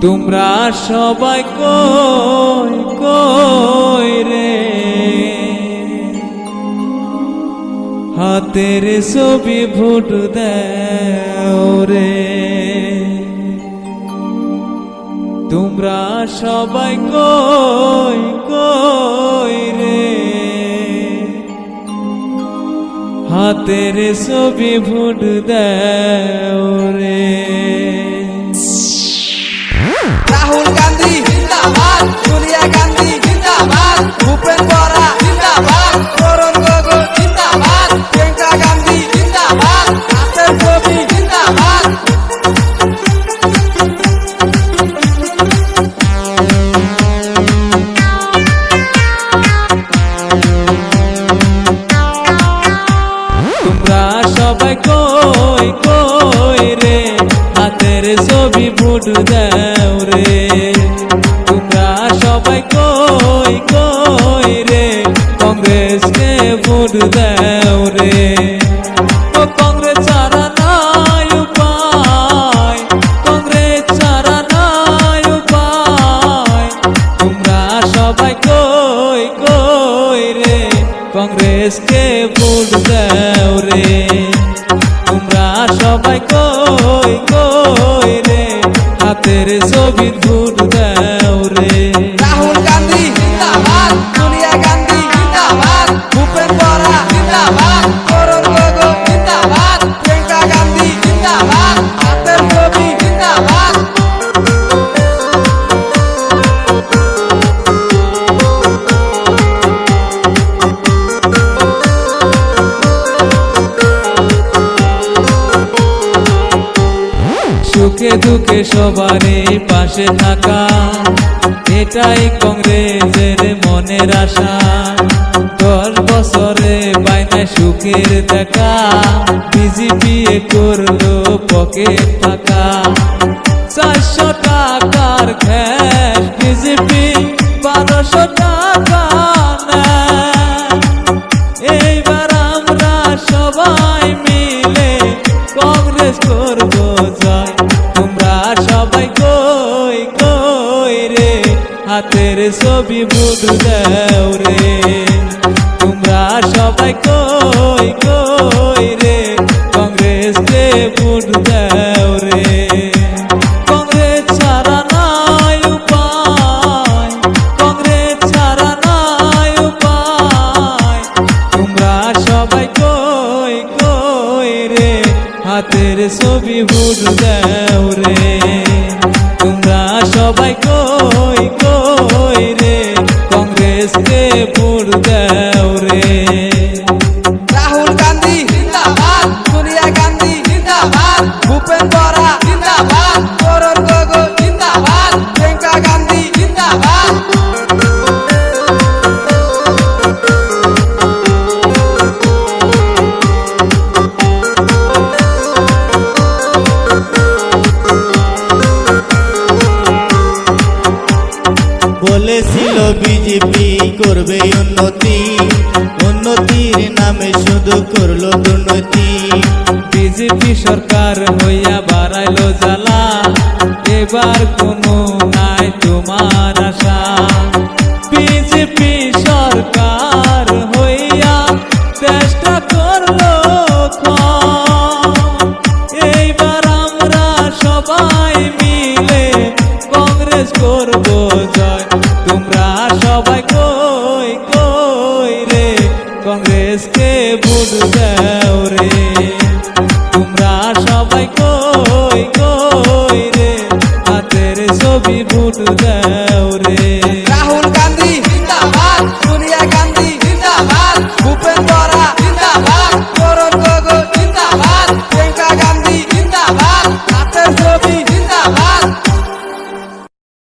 তোমরা সবাই কই কই রে, হাতের ছবি ভোট দাও রে। তোমরা সবাই কই কই রে, হাতের ছবি ভোট দাও রে। রাহুল গান্ধী জিন্দাবাদ, সোনিয়া গান্ধী জিন্দাবাদ, ভূপেন বরা জিন্দাবাদ, তরুণ গগৈ জিন্দাবাদ, প্রিয়াঙ্কা গান্ধী জিন্দাবাদ, হাতের ছবি জিন্দাবাদ। তোমরা সবাই কই কই রে, হাতের ছবি ভোট দাও রে। তোমরা সবাই কই কই রে, কংগ্রেসকে ভোট দাও রে। ও কংগ্রেস ছাড়া নাই উপায়, কংগ্রেস ছাড়া নাই উপায়। তোমরা সবাই কই কই রে, কংগ্রেসকে ভোট দাও রে। তোমরা সবাই কই কই রে, হাতের ছবি ভোট দাও রে। রাহুল গান্ধী জিন্দাবাদ, সোনিয়া গান্ধী জিন্দাবাদ, ভূপেন বরা জিন্দাবাদ, তরুণ গগৈ জিন্দাবাদ, প্রিয়াঙ্কা গান্ধী জিন্দাবাদ, হাতের ছবি জিন্দাবাদ। সুখে দুঃখে সবারই পাশে থাকা, এটাই কংগ্রেসের মনের আশা। 10 বছরে বাইনা সুখের দেখা, বিজেপি করলো পকেট ফাঁকা। 400 টাকার ক্যাশ বিজেপি 1200 টাকা নেয়। এইবার আমরা সবাই মিলে কংগ্রেস করবো জয়। তোমরা সবাই কই কই রে, হাতের ছবি ভোট দাও রে। তোমরা সবাই কই কই রে, কংগ্রেসকে ভোট দাও রে। কংগ্রেস ছাড়া নাই উপায়, কংগ্রেস ছাড়া নাই উপায়। তোমরা সবাই কই কই রে, হাতের ছবি ভোট দাও রে। তোমরা সবাই কই কই রে, কংগ্রেসকে ভোট দাও রে। রাহুল গান্ধী জিন্দাবাদ, সোনিয়া গান্ধী জিন্দাবাদ, ভূপেন বরা জিন্দাবাদ, তরুণ গগৈ জিন্দাবাদ, প্রিয়াঙ্কা গান্ধী জিন্দাবাদ। বলেছিল বিজেপি করবে উন্নতি, উন্নতির নামে শুধু করলো দুর্নীতি। বিজেপি সরকার হইয়া বাড়াইলো জ্বালা, এবার কোনো নাই তোমার আশা। বিজেপি সরকার হইয়া চেষ্টা করলো ক্ষণ। এইবার আমরা সবাই মিলে কংগ্রেস করবো জয়। তোমরা সবাই কই কই রে, কংগ্রেসকে ভোট দাও রে। তোমরা সবাই কই কই রে, হাতের ছবি ভোট দাও।